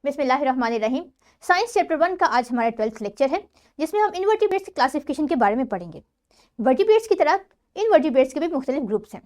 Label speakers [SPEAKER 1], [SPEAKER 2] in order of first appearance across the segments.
[SPEAKER 1] बिस्मिल्लाहिर्रहमानिर्रहीम। Science chapter 1 का आज हमारा 12th लेक्चर है, जिसमें हम इनवर्टिब्रेट्स की क्लासिफिकेशन के बारे में पढ़ेंगे। वर्टिब्रेट्स की तरह इनवर्टिब्रेट्स के भी मुख्तलिफ ग्रुप्स हैं,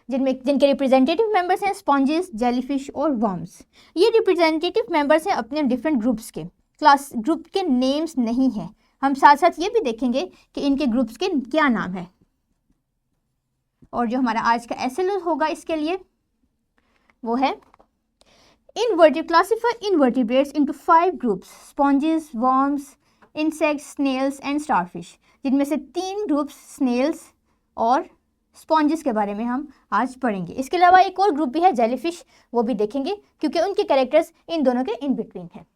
[SPEAKER 1] जिनके रिप्रेजेंटेटिव मेंबर्स हैं स्पॉन्जेस, जेलीफिश और वर्म्स। ये रिप्रेजेंटेटिव मेंबर्स हैं अपने डिफरेंट ग्रुप्स के। क्लास ग्रुप के नेम्स नहीं हैं। हम साथ साथ ये भी देखेंगे कि इनके ग्रुप्स के क्या नाम है। और जो हमारा आज का एसएल होगा इसके लिए वो है classify invertebrates into 5 groups: sponges, worms, insects, snails and starfish। जिनमें से 3 ग्रुप्स स्नेल्स और स्पॉन्जेस के बारे में हम आज पढ़ेंगे। इसके अलावा एक और ग्रुप भी है जेलीफिश, वो भी देखेंगे क्योंकि उनके कैरेक्टर्स इन दोनों के इन बिटवीन हैं।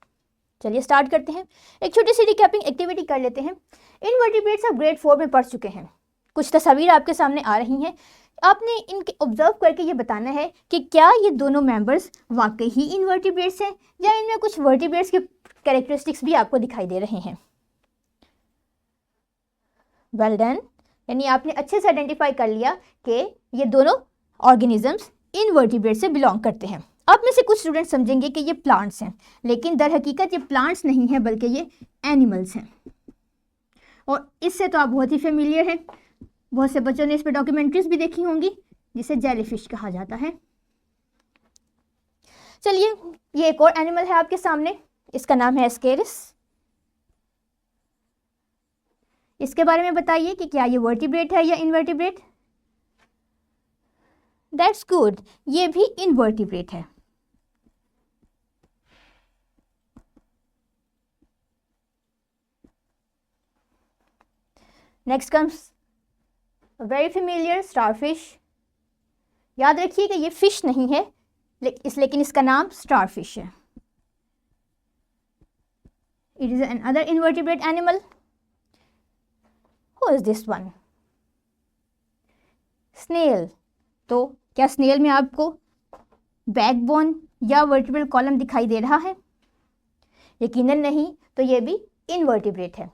[SPEAKER 1] चलिए स्टार्ट करते हैं। एक छोटी सी रिकैपिंग एक्टिविटी कर लेते हैं। इनवर्टिब्रेट्स आप ग्रेड 4 में पढ़ चुके हैं। कुछ तस्वीर आपके सामने आ रही हैं। आपने इनके ऑब्जर्व करके ये बताना है कि क्या ये दोनों मेंबर्स वाकई ही इनवर्टिब्रेट्स हैं या इनमें कुछ वर्टिब्रेट्स के कैरेक्टरिस्टिक्स भी आपको दिखाई दे रहे हैं। वेल डन, यानी आपने अच्छे से आइडेंटिफाई कर लिया कि ये दोनों ऑर्गेनिजम्स इनवर्टिब्रेट्स से बिलोंग करते हैं। अब में से कुछ स्टूडेंट समझेंगे कि ये प्लांट्स हैं, लेकिन दर हकीकत ये प्लांट्स नहीं है बल्कि ये एनिमल्स हैं। और इससे तो आप बहुत ही फेमिलियर हैं। बहुत से बच्चों ने इस पर डॉक्यूमेंट्रीज भी देखी होंगी, जिसे जेलीफिश कहा जाता है। चलिए, ये एक और एनिमल है आपके सामने, इसका नाम है एस्केरिस। इसके बारे में बताइए कि क्या ये वर्टिब्रेट है या इनवर्टिब्रेट। दैट्स गुड, ये भी इनवर्टिब्रेट है। Next comes very familiar starfish. याद रखिए कि ये फिश नहीं है, लेकिन इसका नाम स्टारफिश है। It is another invertebrate animal. Who is this one? Snail. तो क्या स्नेल में आपको बैकबोन या वर्टिब्रल कॉलम दिखाई दे रहा है? यकीनन नहीं, तो ये भी इनवर्टिब्रेट है।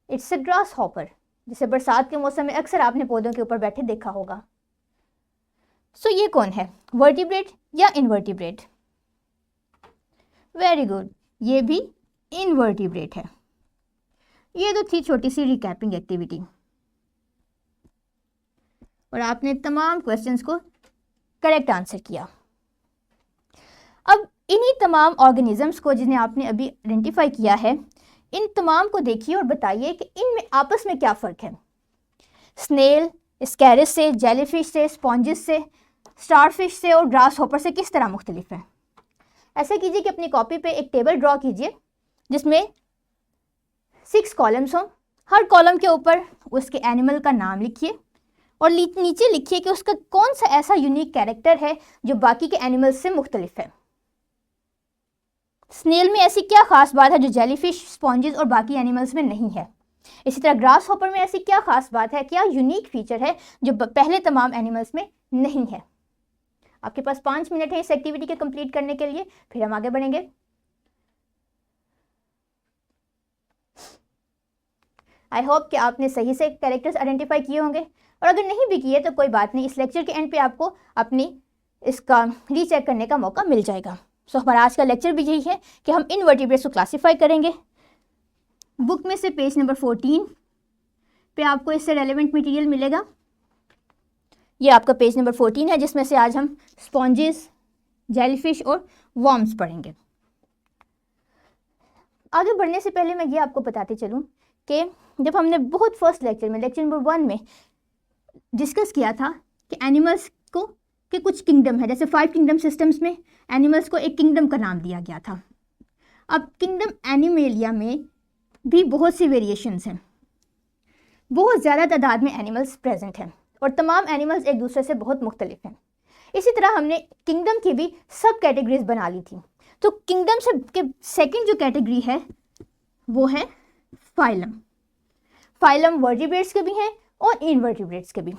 [SPEAKER 1] इट्स अ ग्रास हॉपर, जिसे बरसात के मौसम में अक्सर आपने पौधों के ऊपर बैठे देखा होगा। सो ये कौन है, वर्टिब्रेट या इनवर्टिब्रेट? वेरी गुड, ये भी इनवर्टिब्रेट है। ये तो थी छोटी सी रिकैपिंग एक्टिविटी, और आपने तमाम क्वेश्चंस को करेक्ट आंसर किया। अब इन्हीं तमाम ऑर्गेनिजम्स को जिन्हें आपने अभी आइडेंटिफाई किया है, इन तमाम को देखिए और बताइए कि इनमें आपस में क्या फ़र्क है। स्नेल एस्केरिस से, जेलीफिश से, स्पॉन्जेस से, स्टारफिश से और ग्रास हॉपर से किस तरह मुख्तलिफ है। ऐसा कीजिए कि अपनी कॉपी पे एक टेबल ड्रॉ कीजिए जिसमें 6 कॉलम्स हों। हर कॉलम के ऊपर उसके एनिमल का नाम लिखिए और नीचे लिखिए कि उसका कौन सा ऐसा यूनिक कैरेक्टर है जो बाकी के एनिमल्स से मुख्तलिफ है। स्नेल में ऐसी क्या खास बात है जो जेलीफिश, स्पॉन्जेस और बाकी एनिमल्स में नहीं है। इसी तरह ग्रास हॉपर में ऐसी क्या खास बात है, क्या यूनिक फीचर है जो पहले तमाम एनिमल्स में नहीं है। आपके पास 5 मिनट है इस एक्टिविटी के कंप्लीट करने के लिए, फिर हम आगे बढ़ेंगे। आई होप कि आपने सही से कैरेक्टर्स आइडेंटिफाई किए होंगे, और अगर नहीं भी किए तो कोई बात नहीं, इस लेक्चर के एंड पे आपको अपनी इसका रीचेक करने का मौका मिल जाएगा। सो हमारा आज का लेक्चर भी यही है कि हम इनवर्टिब्रेट्स को क्लासीफाई करेंगे। बुक में से पेज नंबर 14 पे आपको इससे रेलेवेंट मटेरियल मिलेगा। ये आपका पेज नंबर 14 है, जिसमें से आज हम स्पॉन्जेस, जेलीफिश और वर्म्स पढ़ेंगे। आगे बढ़ने से पहले मैं ये आपको बताते चलूँ कि जब हमने बहुत फर्स्ट लेक्चर में, लेक्चर नंबर 1 में डिस्कस किया था कि एनिमल्स को के कुछ किंगडम है, जैसे 5 किंगडम सिस्टम्स में एनिमल्स को एक किंगडम का नाम दिया गया था। अब किंगडम एनिमेलिया में भी बहुत सी वेरिएशंस हैं। बहुत ज़्यादा तादाद में एनिमल्स प्रेजेंट हैं और तमाम एनिमल्स एक दूसरे से बहुत मुख्तलिफ हैं। इसी तरह हमने किंगडम की भी सब कैटेगरीज बना ली थी। तो किंगडम से के सेकंड जो कैटेगरी है वो है फाइलम। फाइलम वर्टिब्रेट्स के भी हैं और इनवर्टिब्रेट्स के भी।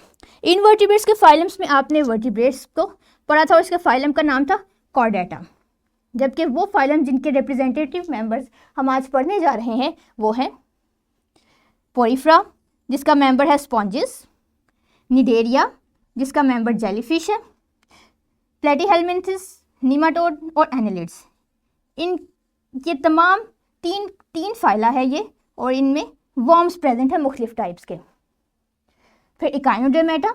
[SPEAKER 1] इनवर्टिब्रेट्स के फाइलम्स में आपने वर्टिब्रेट्स को पढ़ा था और इसके फाइलम का नाम था कॉर्डेटा, जबकि वो फाइलम जिनके रिप्रेजेंटेटिव मेंबर्स हम आज पढ़ने जा रहे हैं वो हैं पोरिफ्रा, जिसका मेंबर है स्पॉन्जेस, निडेरिया, जिसका मेंबर जेलीफिश है, प्लेटीहेलमिन्थिस, निमाटोड और एनेलिड्स, इन ये तमाम तीन फाइला है ये, और इनमें वर्म्स प्रेजेंट है मुख्तलिफ टाइप्स के। फिर इकाइनोडर्मेटा,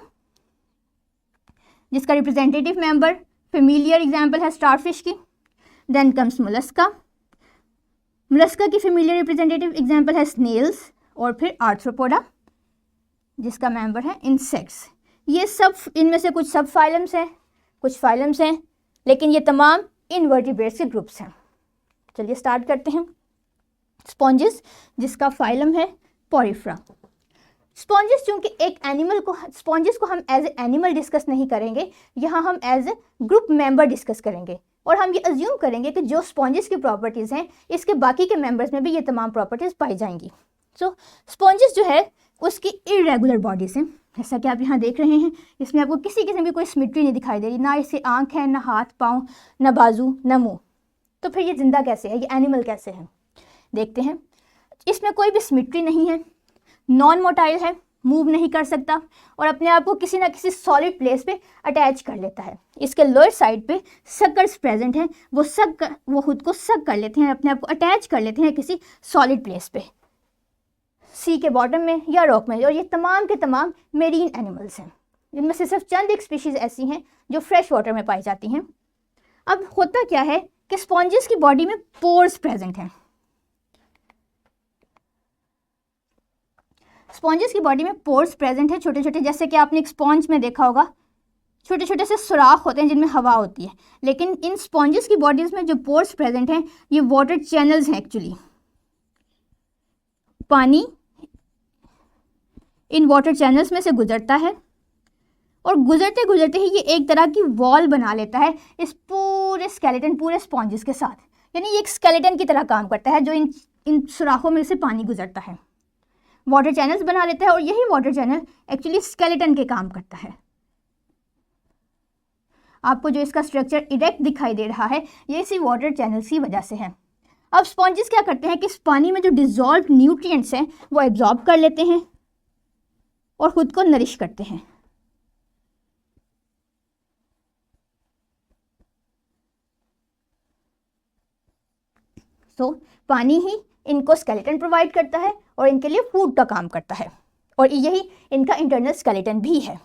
[SPEAKER 1] जिसका रिप्रेजेंटेटिव मेंबर फेमिलियर एग्जाम्पल है स्टारफिश की। देन कम्स मोलस्का, मोलस्का की फेमिलियर रिप्रेजेंटेटिव एग्जाम्पल है स्नेल्स। और फिर आर्थ्रोपोडा, जिसका मेंबर है इंसेक्ट्स। ये सब इनमें से कुछ सब फाइलम्स हैं, कुछ फाइलम्स हैं, लेकिन ये तमाम इनवर्टिब्रेट्स के ग्रुप्स हैं। चलिए स्टार्ट करते हैं। स्पॉन्जेस, जिसका फाइलम है पोरिफ्रा। स्पॉन्जेस चूंकि एक एनिमल को, स्पॉन्जेस को हम एज ए एनिमल डिस्कस नहीं करेंगे, यहाँ हम as a group member discuss करेंगे, और हम ये अज्यूम करेंगे कि जो स्पॉन्जेस की प्रॉपर्टीज़ हैं इसके बाकी के मेंबर्स में भी ये तमाम प्रॉपर्टीज़ पाई जाएंगी। सो स्पॉन्जेस जो है उसकी इरेगुलर बॉडीज हैं, जैसा कि आप यहाँ देख रहे हैं। इसमें आपको किसी किस्म की कोई सिमेट्री नहीं दिखाई दे रही, ना इससे आँख है, ना हाथ पाँव, ना बाजू, ना मुँह। तो फिर ये जिंदा कैसे है, ये एनिमल कैसे है, देखते हैं। इसमें कोई भी सिमेट्री नहीं है, नॉन मोटाइल है, मूव नहीं कर सकता, और अपने आप को किसी ना किसी सॉलिड प्लेस पे अटैच कर लेता है। इसके लोअर साइड पे सकर्स प्रेजेंट हैं, वो खुद को सक कर लेते हैं, अपने आप को अटैच कर लेते हैं किसी सॉलिड प्लेस पे, सी के बॉटम में या रॉक में। और ये तमाम के तमाम मेरीन एनिमल्स हैं, जिनमें से सिर्फ चंद एक स्पीशीज़ ऐसी हैं जो फ्रेश वाटर में पाई जाती हैं। अब होता क्या है कि स्पॉन्जेस की बॉडी में पोर्स प्रेजेंट हैं। स्पॉन्जेस की बॉडी में पोर्स प्रेजेंट है, छोटे छोटे, जैसे कि आपने एक स्पॉन्ज में देखा होगा, छोटे छोटे से सुराख होते हैं जिनमें हवा होती है। लेकिन इन स्पॉन्जेस की बॉडीज़ में जो पोर्स प्रेजेंट हैं ये वाटर चैनल्स हैं एक्चुअली। पानी इन वाटर चैनल्स में से गुजरता है, और गुजरते गुजरते ही ये एक तरह की वॉल बना लेता है इस पूरे स्केलेटन, पूरे स्पॉन्जेस के साथ। यानी ये एक स्केलेटन की तरह काम करता है जो इन सुराखों में से पानी गुजरता है, वाटर चैनल्स बना लेता है, और यही वाटर चैनल एक्चुअली स्केलेटन के काम करता है। आपको जो इसका स्ट्रक्चर इरेक्ट दिखाई दे रहा है ये इसी वाटर चैनल्स की वजह से है। अब स्पॉन्जेस क्या करते हैं कि इस पानी में जो डिजॉल्व न्यूट्रिएंट्स हैं वो एब्जॉर्ब कर लेते हैं और खुद को नरिश करते हैं। पानी ही इनको स्केलेटन प्रोवाइड करता है और इनके लिए फूड का काम करता है, और यही इनका इंटरनल स्केलेटन भी है।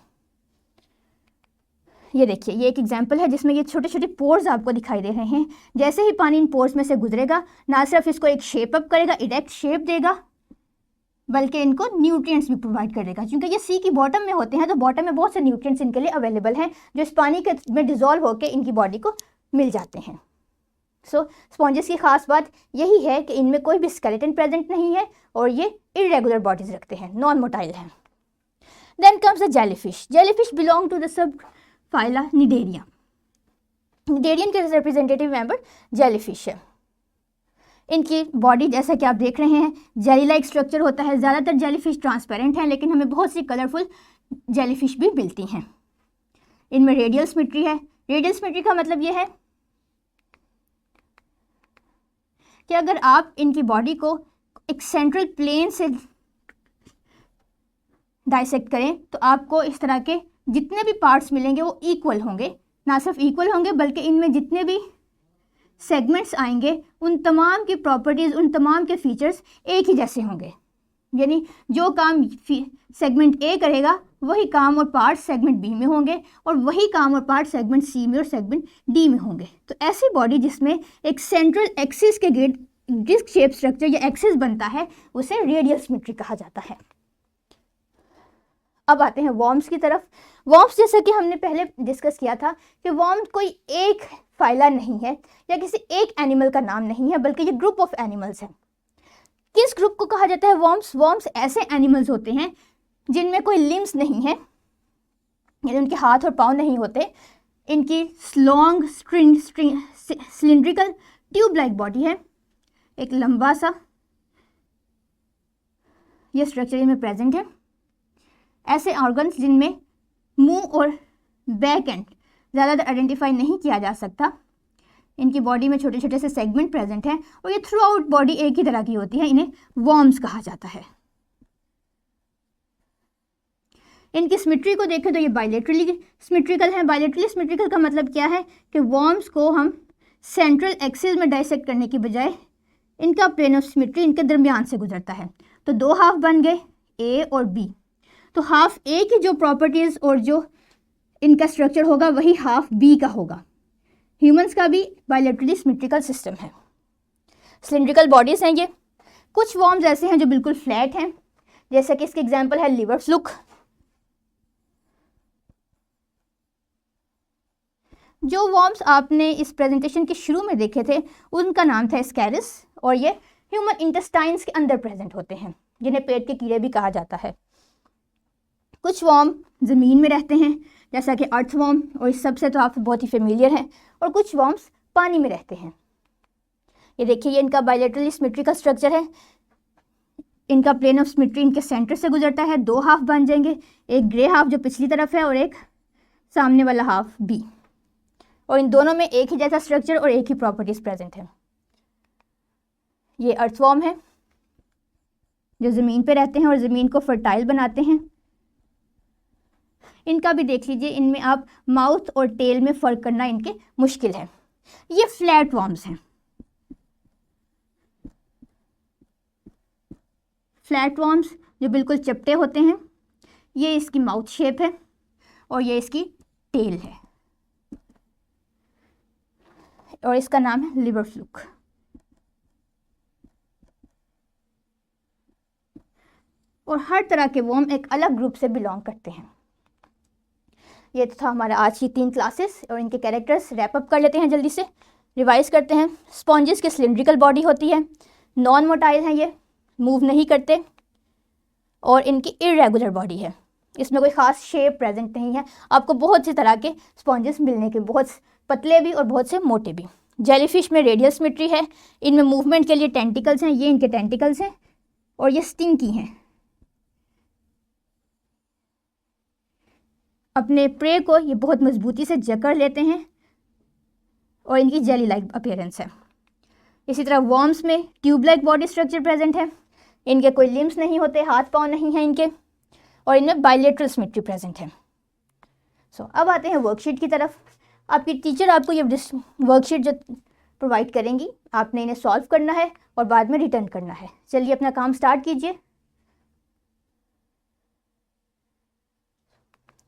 [SPEAKER 1] ये देखिए, ये एक एग्जांपल है जिसमें ये छोटे छोटे पोर्स आपको दिखाई दे रहे हैं। जैसे ही पानी इन पोर्स में से गुजरेगा, ना सिर्फ इसको एक शेप अप करेगा, इरेक्ट शेप देगा, बल्कि इनको न्यूट्रिएंट्स भी प्रोवाइड करेगा। क्योंकि ये सी की बॉटम में होते हैं तो बॉटम में बहुत से न्यूट्रिएंट्स इनके लिए अवेलेबल हैं जो इस पानी के में डिजॉल्व होकर इनकी बॉडी को मिल जाते हैं। स्पॉन्जेस की खास बात यही है कि इनमें कोई भी स्केलेटन प्रेजेंट नहीं है और ये इरेगुलर बॉडीज रखते हैं, नॉन मोटाइल हैं। Then comes the jellyfish. Jellyfish belong to the sub phyla Cnidaria. Cnidarian के रिप्रेजेंटेटिव मेंबर जेलीफिश है। इनकी बॉडी जैसा कि आप देख रहे हैं जेली लाइक स्ट्रक्चर होता है। ज़्यादातर जेलीफिश ट्रांसपेरेंट हैं, लेकिन हमें बहुत सी कलरफुल जेलीफिश भी मिलती हैं। इनमें रेडियल सिमेट्री है। रेडियल सिमेट्री का मतलब ये है कि अगर आप इनकी बॉडी को एक सेंट्रल प्लेन से डाइसेक्ट करें तो आपको इस तरह के जितने भी पार्ट्स मिलेंगे वो इक्वल होंगे। ना सिर्फ इक्वल होंगे बल्कि इनमें जितने भी सेगमेंट्स आएंगे उन तमाम की प्रॉपर्टीज़, उन तमाम के फीचर्स एक ही जैसे होंगे। यानी जो काम सेगमेंट ए करेगा वही काम और पार्ट सेगमेंट बी में होंगे, और वही काम और पार्ट सेगमेंट सी में और सेगमेंट डी में होंगे। तो ऐसी बॉडी जिसमें एक सेंट्रल एक्सिस के गिर्द डिस्क शेप स्ट्रक्चर या एक्सिस बनता है उसे रेडियल सिमेट्री कहा जाता है। अब आते हैं वॉर्म्स की तरफ। वॉर्म्स जैसा कि हमने पहले डिस्कस किया था कि वॉर्म कोई एक फाइला नहीं है या किसी एक एनिमल का नाम नहीं है, बल्कि ये ग्रुप ऑफ एनिमल्स हैं। किस ग्रुप को कहा जाता है वॉर्म्स? वॉर्म्स ऐसे एनिमल्स होते हैं जिनमें कोई लिम्स नहीं है, यानी उनके हाथ और पाँव नहीं होते। इनकी long cylindrical tube like body है, एक लंबा सा ये स्ट्रक्चर इनमें प्रेजेंट है। ऐसे ऑर्गन्स जिनमें मुंह और बैक एंड ज़्यादातर आइडेंटिफाई नहीं किया जा सकता। इनकी बॉडी में छोटे छोटे से सेगमेंट प्रेजेंट हैं और ये थ्रू आउट बॉडी एक ही तरह की होती है। इन्हें वॉर्म्स कहा जाता है। इनकी सिमेट्री को देखें तो ये बायलेटरली सिमेट्रिकल है। बायलेटरली सिमेट्रिकल का मतलब क्या है कि वॉर्म्स को हम सेंट्रल एक्सिस में डाइसेक्ट करने की बजाय इनका प्लेन ऑफ सिमेट्री इनके दरमियान से गुजरता है। तो दो हाफ बन गए, ए और बी। तो हाफ ए की जो प्रॉपर्टीज़ और जो इनका स्ट्रक्चर होगा वही हाफ बी का होगा। ह्यूमंस का भी बायलैटरली सिमेट्रिकल सिस्टम है। सिलिंड्रिकल बॉडीज़ हैं ये। कुछ वॉर्म्स ऐसे हैं जो बिल्कुल फ्लैट हैं, जैसा कि इसके एग्जांपल है लिवर फ्लुक। जो वॉर्म्स आपने इस प्रेजेंटेशन के शुरू में देखे थे उनका नाम था स्कैरिस, और ये ह्यूमन इंटेस्टाइन्स के अंदर प्रेजेंट होते हैं, जिन्हें पेट के कीड़े भी कहा जाता है। कुछ वॉर्म ज़मीन में रहते हैं, जैसा कि अर्थवॉर्म, और इस सबसे तो आप बहुत ही फेमिलियर हैं। और कुछ वॉर्म्स पानी में रहते हैं। ये देखिए, ये इनका बायलैटरली सिमेट्रिकल स्ट्रक्चर है। इनका प्लेन ऑफ सिमेट्री इनके सेंटर से गुजरता है। दो हाफ बन जाएंगे, एक ग्रे हाफ जो पिछली तरफ है और एक सामने वाला हाफ बी। और इन दोनों में एक ही जैसा स्ट्रक्चर और एक ही प्रॉपर्टीज प्रेजेंट है। ये अर्थवॉर्म है जो ज़मीन पे रहते हैं और ज़मीन को फर्टाइल बनाते हैं। इनका भी देख लीजिए, इनमें आप माउथ और टेल में फ़र्क करना इनके मुश्किल है। ये फ्लैट वॉर्म्स हैं। फ्लैट वॉर्म्स जो बिल्कुल चपटे होते हैं। ये इसकी माउथ शेप है और ये इसकी टेल है, और इसका नाम है लिवर फ्लूक। और हर तरह के वॉर्म एक अलग ग्रुप से बिलोंग करते हैं। ये तो था हमारा आज की 3 क्लासेस, और इनके कैरेक्टर्स रैप अप कर लेते हैं, जल्दी से रिवाइज करते हैं। स्पॉन्जेस की सिलिंड्रिकल बॉडी होती है, नॉन मोटाइल हैं, ये मूव नहीं करते, और इनकी इरेगुलर बॉडी है। इसमें कोई ख़ास शेप प्रेजेंट नहीं है। आपको बहुत सी तरह के स्पॉन्जेस मिलने के, बहुत पतले भी और बहुत से मोटे भी। जेलीफिश में रेडियल सिमेट्री है। इनमें मूवमेंट के लिए टेंटिकल्स हैं, ये इनके टेंटिकल्स हैं, और ये स्टिंकी हैं। अपने प्रे को ये बहुत मजबूती से जकड़ लेते हैं, और इनकी जेली लाइक अपीयरेंस है। इसी तरह वॉर्म्स में tube like body structure present है। इनके कोई लिम्स नहीं होते, हाथ पाँव नहीं हैं इनके, और इनमें बायलैटरल सिमेट्री प्रेजेंट है। अब आते हैं वर्कशीट की तरफ। आपकी टीचर आपको ये वर्कशीट जो प्रोवाइड करेंगी, आपने इन्हें सॉल्व करना है और बाद में रिटर्न करना है। चलिए अपना काम स्टार्ट कीजिए।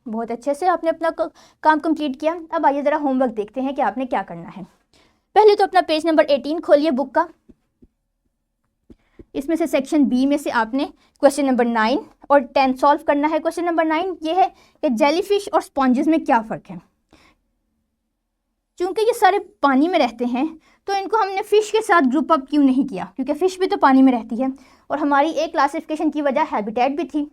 [SPEAKER 1] बहुत अच्छे से आपने अपना काम कंप्लीट किया। अब आइए ज़रा होमवर्क देखते हैं कि आपने क्या करना है। पहले तो अपना पेज नंबर 18 खोलिए बुक का। इसमें से सेक्शन बी में से आपने क्वेश्चन नंबर 9 और 10 सॉल्व करना है। क्वेश्चन नंबर 9 ये है कि जेलीफिश और स्पॉन्जेस में क्या फ़र्क है। चूँकि ये सारे पानी में रहते हैं, तो इनको हमने फ़िश के साथ ग्रुप अप क्यों नहीं किया, क्योंकि फ़िश भी तो पानी में रहती है, और हमारी एक क्लासिफिकेशन की वजह हैबिटेट भी थी।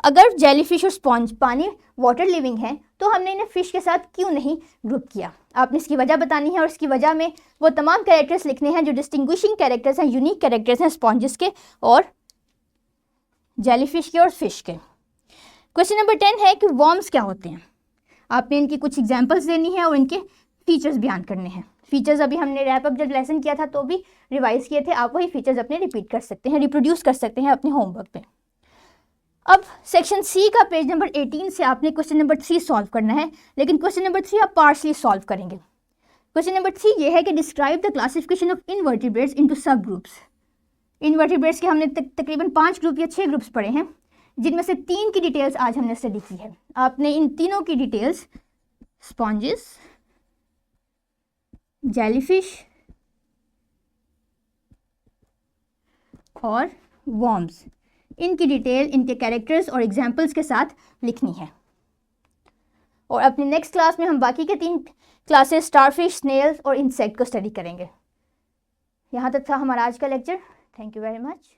[SPEAKER 1] अगर जेलीफिश और स्पॉन्ज पानी वाटर लिविंग हैं, तो हमने इन्हें फ़िश के साथ क्यों नहीं ग्रुप किया। आपने इसकी वजह बतानी है, और इसकी वजह में वो तमाम कैरेक्टर्स लिखने हैं जो डिस्टिंग्विशिंग कैरेक्टर्स हैं, यूनिक कैरेक्टर्स हैं स्पॉन्जेस के और जेलीफिश के और फिश के। क्वेश्चन नंबर 10 है कि वॉर्म्स क्या होते हैं। आपने इनकी कुछ एग्जाम्पल्स देनी है और इनके फीचर्स बयान करने हैं। फीचर्स अभी हमने रैप अप जब लेसन किया था तो भी रिवाइज किए थे, आप वही फीचर्स अपने रिपीट कर सकते हैं, रिप्रोड्यूस कर सकते हैं अपने होमवर्क पे। अब सेक्शन सी का पेज नंबर 18 से आपने क्वेश्चन नंबर 3 सॉल्व करना है, लेकिन क्वेश्चन नंबर 3 आप पार्शली सॉल्व करेंगे। क्वेश्चन नंबर 3 ये है कि describe the classification of invertebrates into सब ग्रुप्स। इनवर्टिब्रेट्स के हमने तकरीबन 5 ग्रुप या 6 ग्रुप्स पढ़े हैं, जिनमें से 3 की डिटेल्स आज हमने स्टडी की है। आपने इन तीनों की डिटेल्स स्पॉन्जेस, जेलीफिश और वॉर्म्स, इनकी डिटेल इनके कैरेक्टर्स और एग्जाम्पल्स के साथ लिखनी है। और अपनी नेक्स्ट क्लास में हम बाकी के 3 क्लासेस स्टारफिश, स्नेल्स और इंसेक्ट को स्टडी करेंगे। यहाँ तक था हमारा आज का lecture. Thank you very much.